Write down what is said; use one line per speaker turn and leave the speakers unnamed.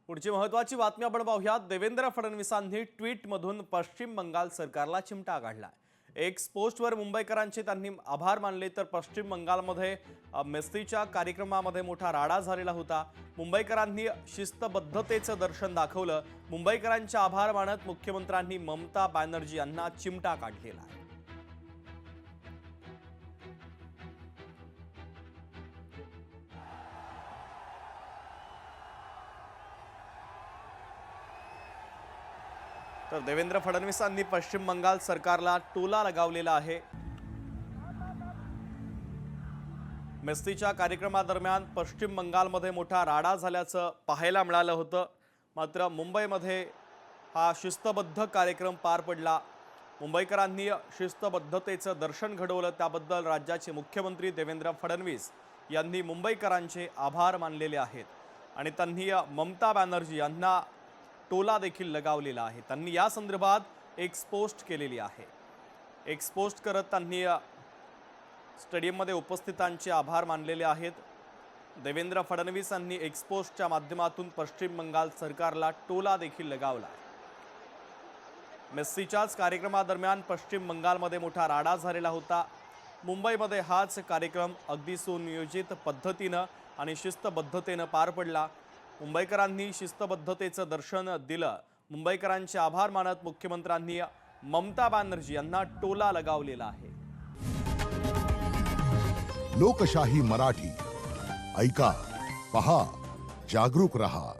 पुढची महत्त्वाची बातमी आपण पाहूयात। देवेंद्र फडणवीसांनी ट्विटमधून पश्चिम बंगाल सरकारला चिमटा काढला। एक्स पोस्टवर मुंबईकरांचे त्यांनी आभार मानले, तर पश्चिम बंगालमध्ये मेस्सीच्या कार्यक्रमामध्ये मोठा राडा झालेला होता। मुंबईकरांनी शिस्तबद्धतेचं दर्शन दाखवलं। मुंबईकरांचे आभार मानत मुख्यमंत्र्यांनी ममता बॅनर्जी यांना चिमटा काढलेला आहे। तर देवेंद्र फडणवीसांनी पश्चिम बंगाल सरकारला टोला लगावलेला आहे। मेस्सीच्या कार्यक्रमादरम्यान पश्चिम बंगालमध्ये मोठा राडा झाल्याचं पाहायला मिळालं होतं। मात्र मुंबईमध्ये हा शिस्तबद्ध कार्यक्रम पार पडला। मुंबईकरांनी शिस्तबद्धतेचं दर्शन घडवलं, त्याबद्दल राज्याचे मुख्यमंत्री देवेंद्र फडणवीस यांनी मुंबईकरांचे आभार मानलेले आहेत आणि त्यांनी ममता बॅनर्जी यांना टोला देखील लगावलेला आहे। त्यांनी या संदर्भात एक्स पोस्ट केलेली आहे। एक्स पोस्ट करत त्यांनी स्टेडियममध्ये उपस्थितांचे आभार मानलेले आहेत। देवेंद्र फडणवीस यांनी एक्स पोस्टच्या माध्यमातून पश्चिम बंगाल सरकारला टोला देखील लगावला आहे। मेस्सीच्याच कार्यक्रमादरम्यान पश्चिम बंगालमध्ये मोठा राडा झालेला होता। मुंबईमध्ये हाच कार्यक्रम अगदी सुनियोजित पद्धतीनं आणि शिस्तबद्धतेनं पार पडला। मुंबईकरांनी शिस्तबद्धतेचं दर्शन दिलं। मुंबईकरांचे आभार मानत मुख्यमंत्र्यांनी ममता बॅनर्जी यांना टोला लगावलेला आहे।
लोकशाही मराठी ऐका, पहा, जागरूक रहा।